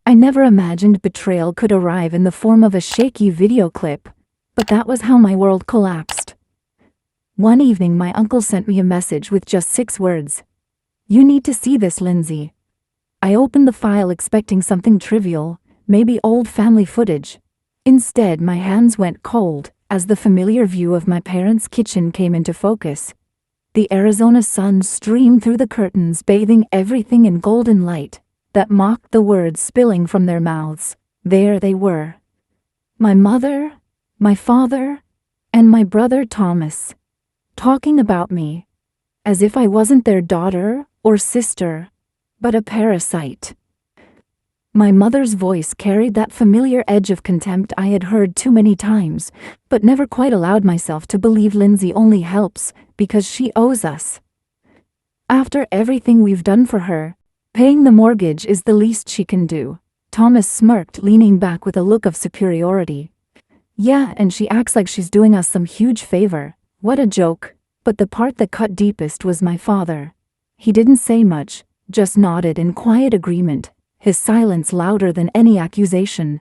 I never imagined betrayal could arrive in the form of a shaky video clip, but that was how my world collapsed. One evening my uncle sent me a message with just 6 words. "You need to see this, Lindsay." I opened the file expecting something trivial, maybe old family footage. Instead, my hands went cold as the familiar view of my parents' kitchen came into focus. The Arizona sun streamed through the curtains, bathing everything in golden light that mocked the words spilling from their mouths. There they were. My mother, my father, and my brother Thomas, talking about me, as if I wasn't their daughter or sister, but a parasite. My mother's voice carried that familiar edge of contempt I had heard too many times, but never quite allowed myself to believe. "Lindsay only helps because she owes us. After everything we've done for her, paying the mortgage is the least she can do." Thomas smirked, leaning back with a look of superiority. "Yeah, and she acts like she's doing us some huge favor. What a joke." But the part that cut deepest was my father. He didn't say much, just nodded in quiet agreement, his silence louder than any accusation.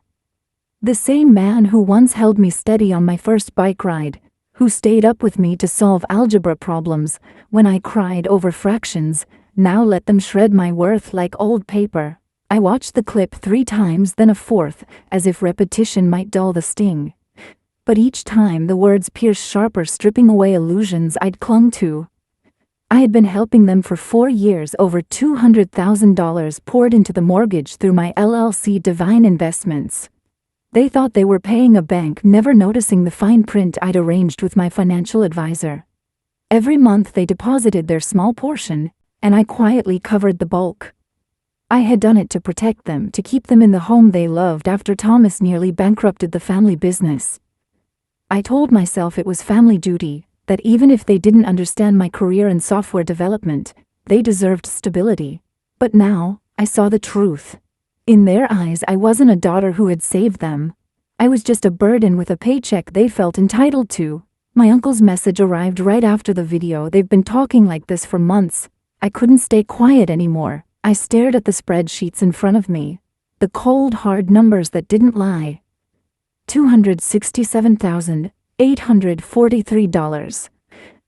The same man who once held me steady on my first bike ride, who stayed up with me to solve algebra problems when I cried over fractions, now let them shred my worth like old paper. I watched the clip 3 times, then a 4th, as if repetition might dull the sting. But each time the words pierced sharper, stripping away illusions I'd clung to. I had been helping them for 4 years, over $200,000 poured into the mortgage through my LLC Divine Investments. They thought they were paying a bank, never noticing the fine print I'd arranged with my financial advisor. Every month they deposited their small portion, and I quietly covered the bulk. I had done it to protect them, to keep them in the home they loved after Thomas nearly bankrupted the family business. I told myself it was family duty, that even if they didn't understand my career in software development, they deserved stability. But now, I saw the truth. In their eyes, I wasn't a daughter who had saved them. I was just a burden with a paycheck they felt entitled to. My uncle's message arrived right after the video. "They've been talking like this for months." I couldn't stay quiet anymore. I stared at the spreadsheets in front of me. The cold, hard numbers that didn't lie. $267,843.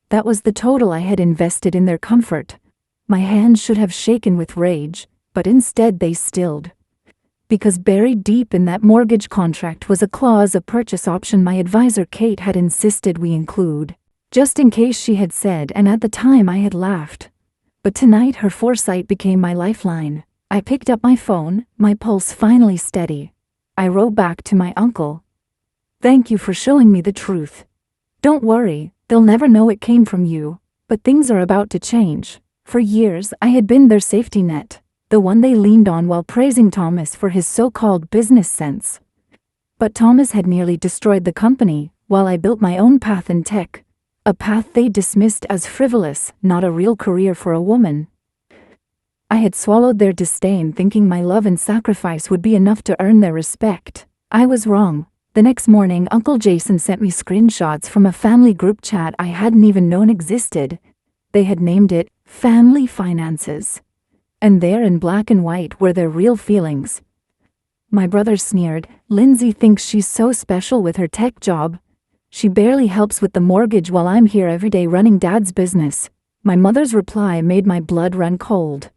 That was the total I had invested in their comfort. My hands should have shaken with rage, but instead they stilled. Because buried deep in that mortgage contract was a clause, a purchase option my advisor Kate had insisted we include. Just in case, she had said, and at the time I had laughed. But tonight her foresight became my lifeline. I picked up my phone, my pulse finally steady. I wrote back to my uncle. "Thank you for showing me the truth. Don't worry, they'll never know it came from you, but things are about to change." For years, I had been their safety net, the one they leaned on while praising Thomas for his so-called business sense. But Thomas had nearly destroyed the company, while I built my own path in tech, a path they dismissed as frivolous, not a real career for a woman. I had swallowed their disdain, thinking my love and sacrifice would be enough to earn their respect. I was wrong. The next morning, Uncle Jason sent me screenshots from a family group chat I hadn't even known existed. They had named it Family Finances. And there in black and white were their real feelings. My brother sneered, "Lindsay thinks she's so special with her tech job. She barely helps with the mortgage while I'm here every day running Dad's business." My mother's reply made my blood run cold.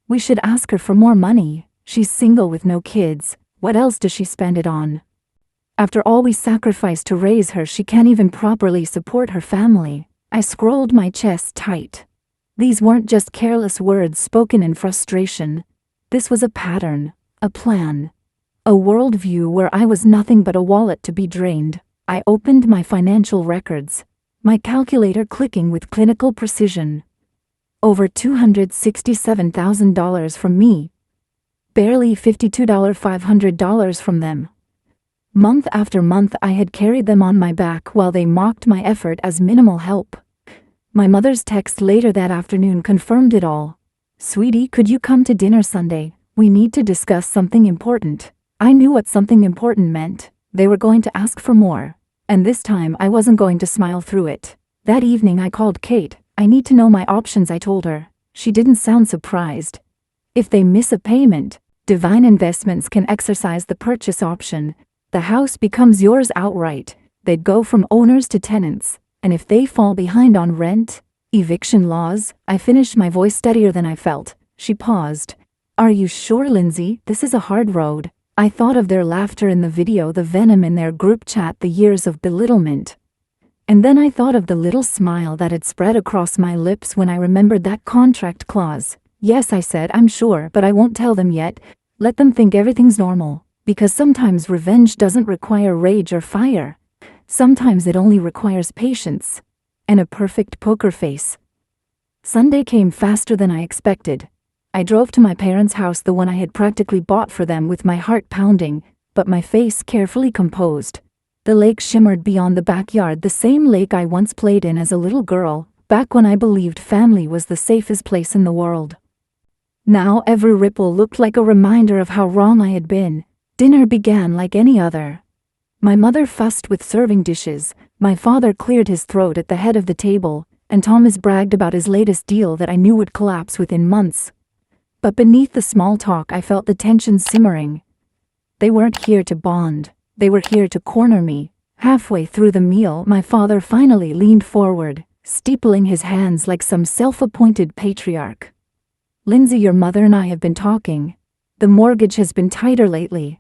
"We should ask her for more money. She's single with no kids. What else does she spend it on? After all we sacrificed to raise her, she can't even properly support her family." I scrolled my chest tight. These weren't just careless words spoken in frustration. This was a pattern, a plan, a worldview where I was nothing but a wallet to be drained. I opened my financial records, my calculator clicking with clinical precision. Over $267,000 from me. Barely $52,500 from them. Month after month I had carried them on my back while they mocked my effort as minimal help. My mother's text later that afternoon confirmed it all. "Sweetie, could you come to dinner Sunday? We need to discuss something important." I knew what something important meant. They were going to ask for more. And this time I wasn't going to smile through it. That evening I called Kate. "I need to know my options," I told her. She didn't sound surprised. "If they miss a payment, Divine Investments can exercise the purchase option. The house becomes yours outright. They'd go from owners to tenants. And if they fall behind on rent, eviction laws, I finished, my voice steadier than I felt. She paused. Are you sure, Lindsay? This is a hard road. I thought of their laughter in the video, the venom in their group chat, the years of belittlement. And then I thought of the little smile that had spread across my lips when I remembered that contract clause. Yes, I said, I'm sure, but I won't tell them yet. Let them think everything's normal. Because sometimes revenge doesn't require rage or fire. Sometimes it only requires patience. And a perfect poker face. Sunday came faster than I expected. I drove to my parents' house, the one I had practically bought for them, with my heart pounding, but my face carefully composed. The lake shimmered beyond the backyard, the same lake I once played in as a little girl, back when I believed family was the safest place in the world. Now every ripple looked like a reminder of how wrong I had been. Dinner began like any other. My mother fussed with serving dishes, my father cleared his throat at the head of the table, and Thomas bragged about his latest deal that I knew would collapse within months. But beneath the small talk I felt the tension simmering. They weren't here to bond, they were here to corner me. Halfway through the meal, my father finally leaned forward, steepling his hands like some self-appointed patriarch. Lindsay, your mother and I have been talking. The mortgage has been tighter lately.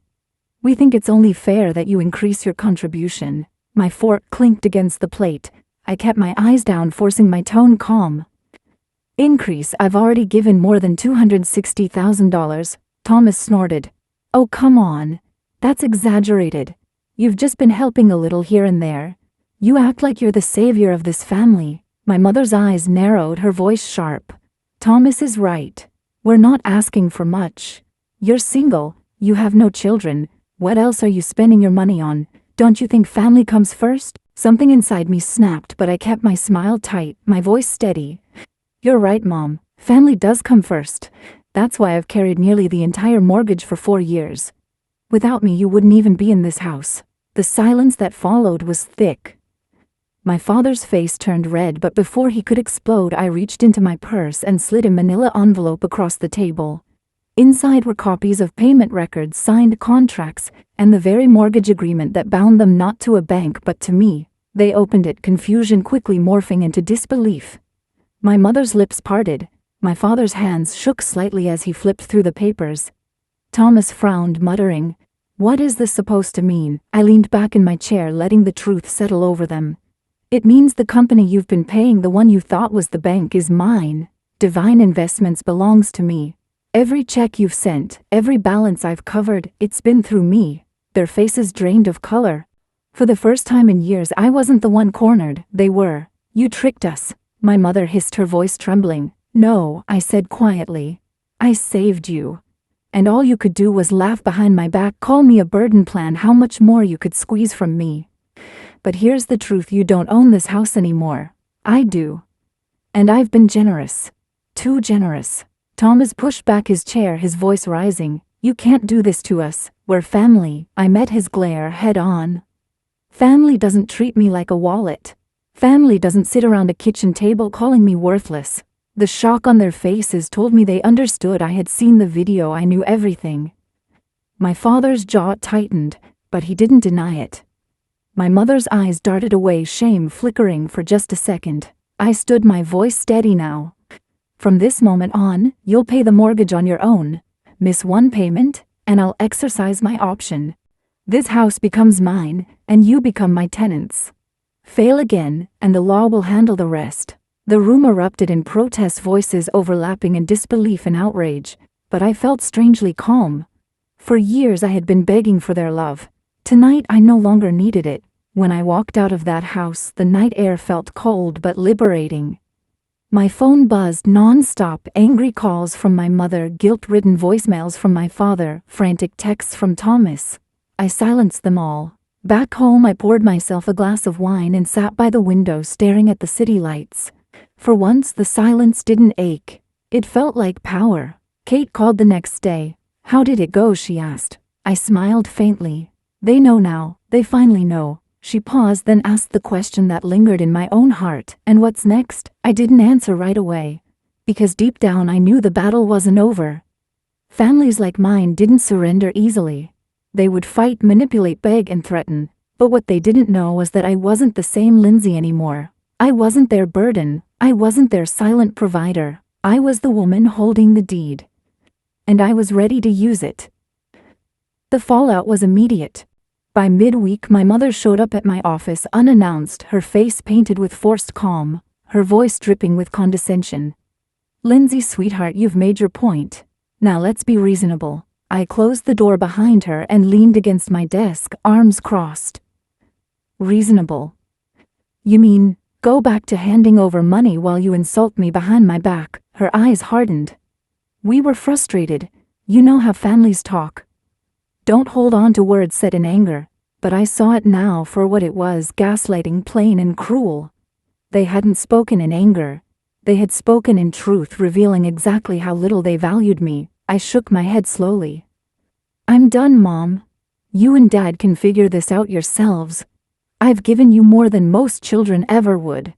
We think it's only fair that you increase your contribution. My fork clinked against the plate. I kept my eyes down, forcing my tone calm. Increase? I've already given more than $260,000. Thomas snorted. Oh, come on. That's exaggerated. You've just been helping a little here and there. You act like you're the savior of this family. My mother's eyes narrowed, her voice sharp. Thomas is right. We're not asking for much. You're single. You have no children. What else are you spending your money on? Don't you think family comes first? Something inside me snapped, but I kept my smile tight, my voice steady. You're right, Mom. Family does come first. That's why I've carried nearly the entire mortgage for 4 years. Without me, you wouldn't even be in this house. The silence that followed was thick. My father's face turned red, but before he could explode, I reached into my purse and slid a manila envelope across the table. Inside were copies of payment records, signed contracts, and the very mortgage agreement that bound them not to a bank but to me. They opened it, confusion quickly morphing into disbelief. My mother's lips parted. My father's hands shook slightly as he flipped through the papers. Thomas frowned, muttering, "What is this supposed to mean?" I leaned back in my chair, letting the truth settle over them. It means the company you've been paying, the one you thought was the bank, is mine. Divine Investments belongs to me. Every check you've sent, every balance I've covered, it's been through me. Their faces drained of color. For the first time in years, I wasn't the one cornered, they were. You tricked us. My mother hissed, her voice trembling. No, I said quietly. I saved you. And all you could do was laugh behind my back, call me a burden, plan how much more you could squeeze from me. But here's the truth, you don't own this house anymore. I do. And I've been generous. Too generous. Thomas pushed back his chair, his voice rising. You can't do this to us. We're family. I met his glare head on. Family doesn't treat me like a wallet. Family doesn't sit around a kitchen table calling me worthless. The shock on their faces told me they understood. I had seen the video, I knew everything. My father's jaw tightened, but he didn't deny it. My mother's eyes darted away, shame flickering for just a second. I stood, my voice steady now. From this moment on, you'll pay the mortgage on your own. Miss one payment, and I'll exercise my option. This house becomes mine, and you become my tenants. Fail again, and the law will handle the rest. The room erupted in protest, voices overlapping in disbelief and outrage, but I felt strangely calm. For years I had been begging for their love. Tonight I no longer needed it. When I walked out of that house, the night air felt cold but liberating. My phone buzzed non-stop, angry calls from my mother, guilt-ridden voicemails from my father, frantic texts from Thomas. I silenced them all. Back home, I poured myself a glass of wine and sat by the window staring at the city lights. For once, the silence didn't ache. It felt like power. Kate called the next day. How did it go? She asked. I smiled faintly. They know now. They finally know. She paused, then asked the question that lingered in my own heart. And what's next? I didn't answer right away. Because deep down I knew the battle wasn't over. Families like mine didn't surrender easily. They would fight, manipulate, beg, and threaten. But what they didn't know was that I wasn't the same Lindsay anymore. I wasn't their burden. I wasn't their silent provider. I was the woman holding the deed. And I was ready to use it. The fallout was immediate. By midweek, my mother showed up at my office unannounced, her face painted with forced calm, her voice dripping with condescension. "Lindsay, sweetheart, you've made your point. Now let's be reasonable." I closed the door behind her and leaned against my desk, arms crossed. "Reasonable? You mean, go back to handing over money while you insult me behind my back?" Her eyes hardened. "We were frustrated. You know how families talk. Don't hold on to words said in anger." But I saw it now for what it was, gaslighting, plain and cruel. They hadn't spoken in anger. They had spoken in truth, revealing exactly how little they valued me. I shook my head slowly. "I'm done, Mom. You and Dad can figure this out yourselves. I've given you more than most children ever would."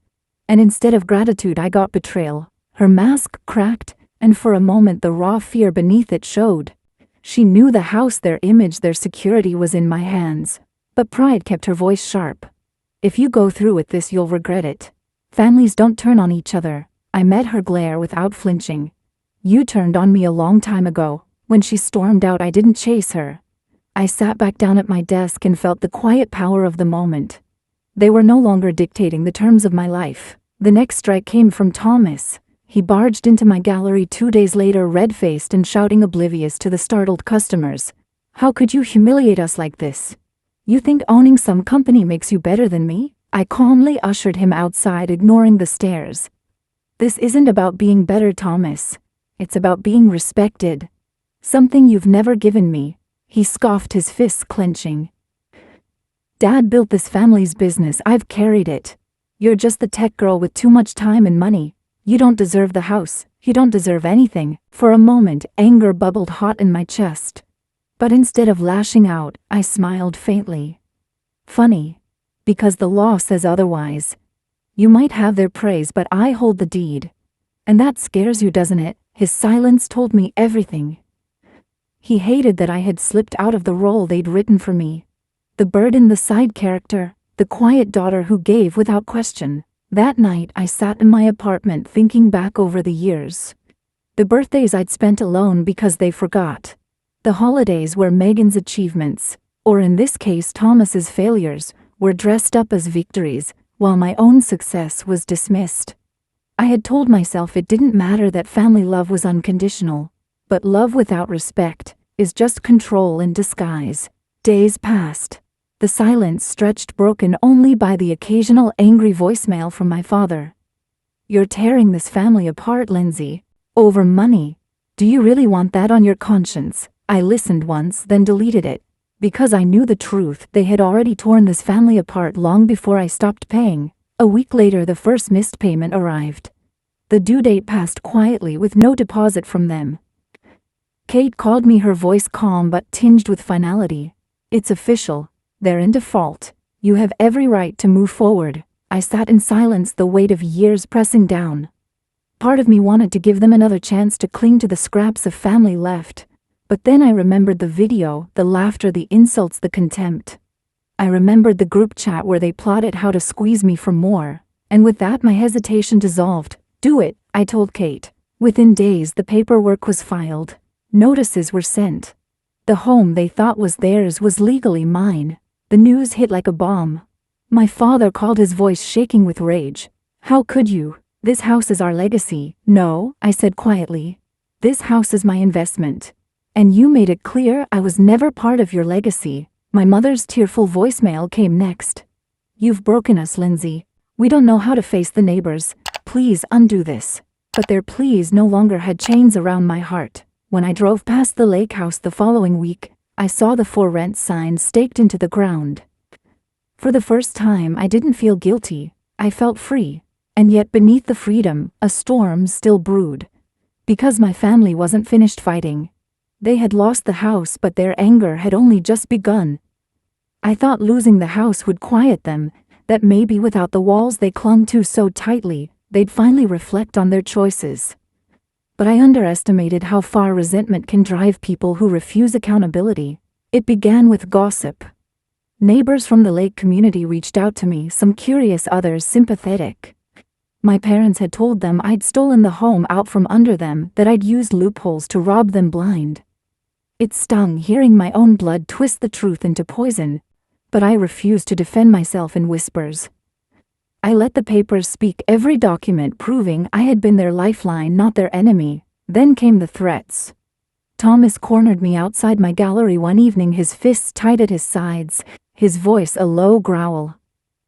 And instead of gratitude, I got betrayal. Her mask cracked, and for a moment the raw fear beneath it showed. She knew the house, their image, their security was in my hands. But pride kept her voice sharp. "If you go through with this, you'll regret it. Families don't turn on each other." I met her glare without flinching. "You turned on me a long time ago." When she stormed out, I didn't chase her. I sat back down at my desk and felt the quiet power of the moment. They were no longer dictating the terms of my life. The next strike came from Thomas. He barged into my gallery 2 days later, red-faced and shouting, oblivious to the startled customers. "How could you humiliate us like this? You think owning some company makes you better than me?" I calmly ushered him outside, ignoring the stares. "This isn't about being better, Thomas. It's about being respected. Something you've never given me." He scoffed, his fists clenching. "Dad built this family's business. I've carried it. You're just the tech girl with too much time and money. You don't deserve the house. You don't deserve anything." For a moment, anger bubbled hot in my chest. But instead of lashing out, I smiled faintly. "Funny. Because the law says otherwise. You might have their praise, but I hold the deed. And that scares you, doesn't it?" His silence told me everything. He hated that I had slipped out of the role they'd written for me. The burden, the side character, the quiet daughter who gave without question. That night, I sat in my apartment thinking back over the years. The birthdays I'd spent alone because they forgot. The holidays where Megan's achievements, or in this case Thomas's failures, were dressed up as victories, while my own success was dismissed. I had told myself it didn't matter, that family love was unconditional. But love without respect is just control in disguise. Days passed. The silence stretched, broken only by the occasional angry voicemail from my father. "You're tearing this family apart, Lindsay. Over money. Do you really want that on your conscience?" I listened once, then deleted it. Because I knew the truth, they had already torn this family apart long before I stopped paying. A week later, the first missed payment arrived. The due date passed quietly with no deposit from them. Kate called me, her voice calm but tinged with finality. "It's official. They're in default. You have every right to move forward." I sat in silence, the weight of years pressing down. Part of me wanted to give them another chance to cling to the scraps of family left. But then I remembered the video, the laughter, the insults, the contempt. I remembered the group chat where they plotted how to squeeze me for more. And with that, my hesitation dissolved. "Do it," I told Kate. Within days, the paperwork was filed. Notices were sent. The home they thought was theirs was legally mine. The news hit like a bomb. My father called, his voice shaking with rage. "How could you? This house is our legacy." "No," I said quietly. "This house is my investment. And you made it clear I was never part of your legacy." My mother's tearful voicemail came next. "You've broken us, Lindsay. We don't know how to face the neighbors. Please undo this." But their pleas no longer had chains around my heart. When I drove past the lake house the following week, I saw the for rent sign staked into the ground. For the first time, I didn't feel guilty. I felt free. And yet beneath the freedom, a storm still brewed. Because my family wasn't finished fighting. They had lost the house, but their anger had only just begun. I thought losing the house would quiet them, that maybe without the walls they clung to so tightly, they'd finally reflect on their choices. But I underestimated how far resentment can drive people who refuse accountability. It began with gossip. Neighbors from the lake community reached out to me, some curious, others sympathetic. My parents had told them I'd stolen the home out from under them, that I'd used loopholes to rob them blind. It stung hearing my own blood twist the truth into poison, but I refused to defend myself in whispers. I let the papers speak, every document proving I had been their lifeline, not their enemy. Then came the threats. Thomas cornered me outside my gallery one evening, his fists tight at his sides, his voice a low growl.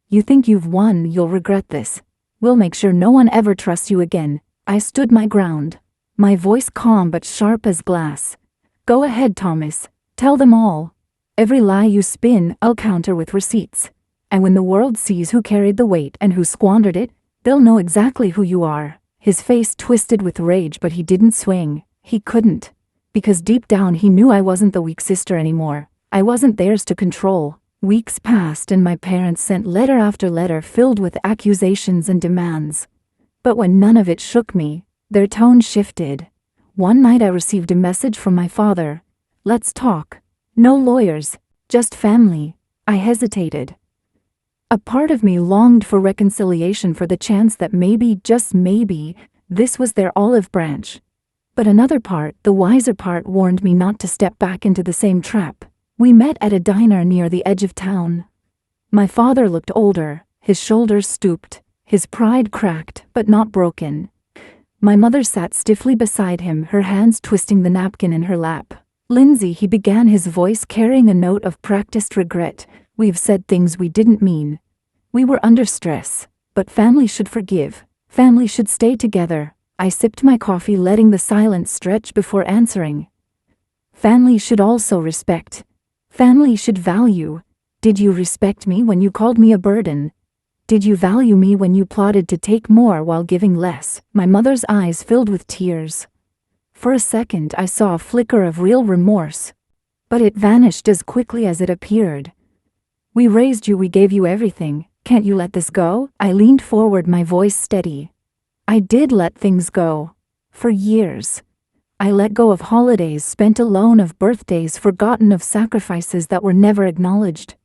"You think you've won, you'll regret this. We'll make sure no one ever trusts you again." I stood my ground, my voice calm but sharp as glass. "Go ahead, Thomas. Tell them all. Every lie you spin, I'll counter with receipts. And when the world sees who carried the weight and who squandered it, they'll know exactly who you are." His face twisted with rage, but he didn't swing. He couldn't. Because deep down he knew I wasn't the weak sister anymore. I wasn't theirs to control. Weeks passed and my parents sent letter after letter filled with accusations and demands. But when none of it shook me, their tone shifted. One night I received a message from my father. "Let's talk. No lawyers, just family." I hesitated. A part of me longed for reconciliation, for the chance that maybe, just maybe, this was their olive branch. But another part, the wiser part, warned me not to step back into the same trap. We met at a diner near the edge of town. My father looked older, his shoulders stooped, his pride cracked but not broken. My mother sat stiffly beside him, her hands twisting the napkin in her lap. "Lindsay," he began, his voice carrying a note of practiced regret, "we've said things we didn't mean. We were under stress, but family should forgive. Family should stay together." I sipped my coffee, letting the silence stretch before answering. "Family should also respect. Family should value. Did you respect me when you called me a burden? Did you value me when you plotted to take more while giving less?" My mother's eyes filled with tears. For a second I saw a flicker of real remorse, but it vanished as quickly as it appeared. "We raised you, we gave you everything. Can't you let this go?" I leaned forward, my voice steady. I did let things go. For years. I let go of holidays spent alone, of birthdays forgotten, of sacrifices that were never acknowledged.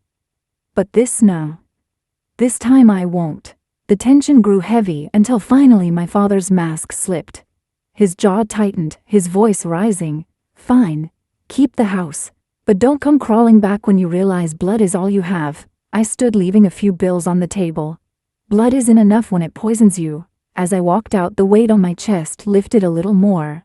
But this time I won't. The tension grew heavy until finally my father's mask slipped. His jaw tightened, his voice rising. "Fine. Keep the house. But don't come crawling back when you realize blood is all you have." I stood, leaving a few bills on the table. "Blood isn't enough when it poisons you." As I walked out, the weight on my chest lifted a little more.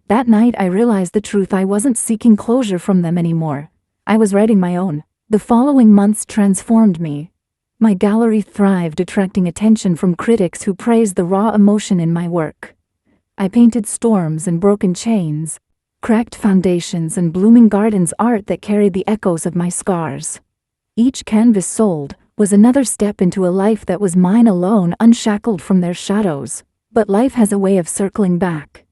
That night I realized the truth. I wasn't seeking closure from them anymore. I was writing my own. The following months transformed me. My gallery thrived, attracting attention from critics who praised the raw emotion in my work. I painted storms and broken chains, cracked foundations and blooming gardens, art that carried the echoes of my scars. Each canvas sold was another step into a life that was mine alone, unshackled from their shadows. But life has a way of circling back.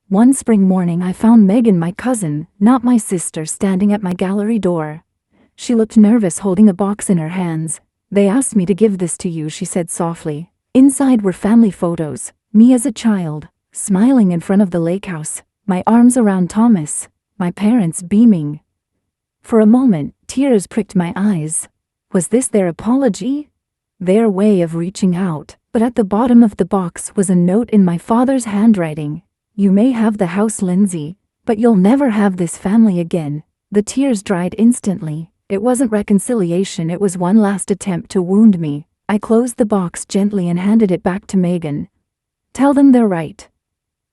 One spring morning I found Megan, my cousin, not my sister, standing at my gallery door. She looked nervous, holding a box in her hands. "They asked me to give this to you," she said softly. Inside were family photos, me as a child, smiling in front of the lake house, my arms around Thomas, my parents beaming. For a moment, tears pricked my eyes. Was this their apology? Their way of reaching out? But at the bottom of the box was a note in my father's handwriting. "You may have the house, Lindsay, but you'll never have this family again." The tears dried instantly. It wasn't reconciliation, it was one last attempt to wound me. I closed the box gently and handed it back to Megan. "Tell them they're right.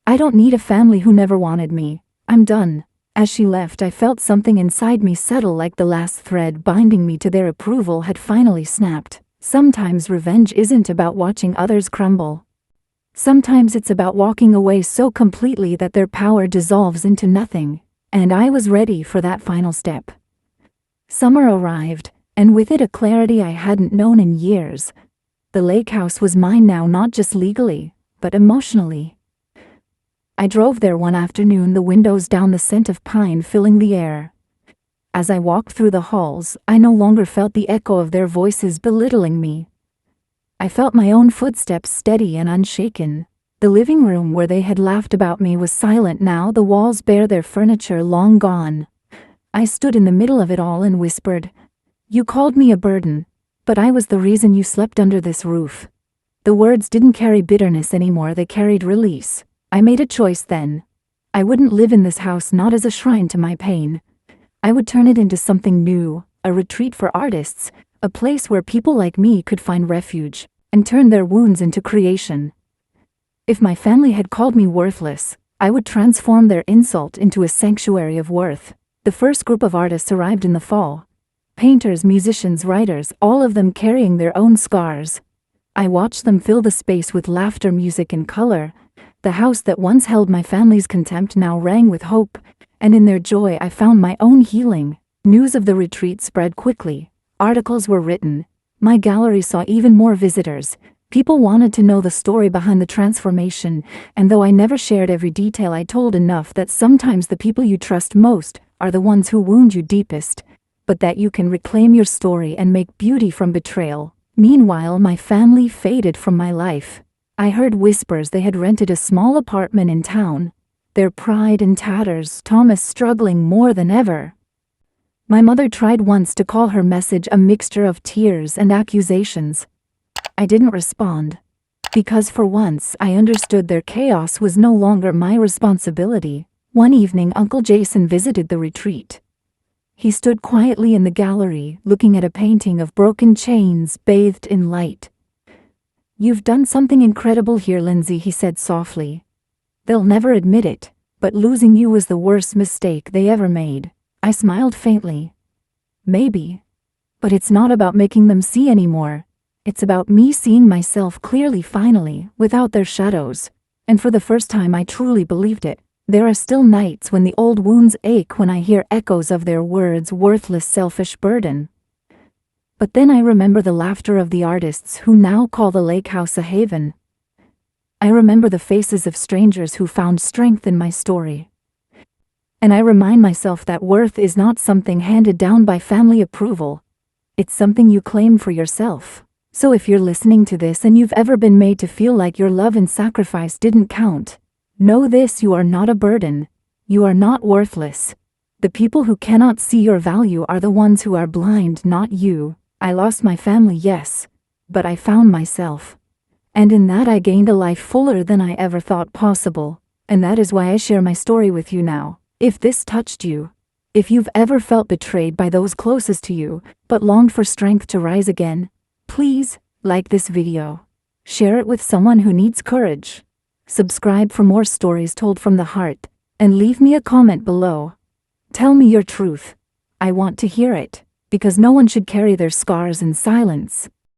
I don't need a family who never wanted me. I'm done." As she left, I felt something inside me settle, like the last thread binding me to their approval had finally snapped. Sometimes revenge isn't about watching others crumble. Sometimes it's about walking away so completely that their power dissolves into nothing. And I was ready for that final step. Summer arrived, and with it a clarity I hadn't known in years. The lake house was mine now, not just legally, but emotionally. I drove there one afternoon, the windows down, the scent of pine filling the air. As I walked through the halls, I no longer felt the echo of their voices belittling me. I felt my own footsteps, steady and unshaken. The living room where they had laughed about me was silent now, the walls bare, their furniture long gone. I stood in the middle of it all and whispered, "You called me a burden, but I was the reason you slept under this roof." The words didn't carry bitterness anymore, they carried release. I made a choice then. I wouldn't live in this house, not as a shrine to my pain. I would turn it into something new, a retreat for artists, a place where people like me could find refuge, and turn their wounds into creation. If my family had called me worthless, I would transform their insult into a sanctuary of worth. The first group of artists arrived in the fall. Painters, musicians, writers, all of them carrying their own scars. I watched them fill the space with laughter, music, and color. The house that once held my family's contempt now rang with hope, and in their joy I found my own healing. News of the retreat spread quickly. Articles were written. My gallery saw even more visitors. People wanted to know the story behind the transformation, and though I never shared every detail, I told enough that sometimes the people you trust most are the ones who wound you deepest, but that you can reclaim your story and make beauty from betrayal. Meanwhile, my family faded from my life. I heard whispers they had rented a small apartment in town. Their pride in tatters, Thomas struggling more than ever. My mother tried once to call, her message a mixture of tears and accusations. I didn't respond, because for once I understood their chaos was no longer my responsibility. One evening, Uncle Jason visited the retreat. He stood quietly in the gallery, looking at a painting of broken chains bathed in light. "You've done something incredible here, Lindsay," he said softly. "They'll never admit it, but losing you was the worst mistake they ever made." I smiled faintly. "Maybe. But it's not about making them see anymore. It's about me seeing myself clearly finally, without their shadows." And for the first time I truly believed it. There are still nights when the old wounds ache when I hear echoes of their words, worthless, selfish burden. But then I remember the laughter of the artists who now call the lake house a haven. I remember the faces of strangers who found strength in my story. And I remind myself that worth is not something handed down by family approval. It's something you claim for yourself. So if you're listening to this and you've ever been made to feel like your love and sacrifice didn't count, know this: you are not a burden. You are not worthless. The people who cannot see your value are the ones who are blind, not you. I lost my family, yes, but I found myself. And in that I gained a life fuller than I ever thought possible. And that is why I share my story with you now. If this touched you, if you've ever felt betrayed by those closest to you, but longed for strength to rise again, please like this video. Share it with someone who needs courage. Subscribe for more stories told from the heart, and leave me a comment below. Tell me your truth. I want to hear it, because no one should carry their scars in silence.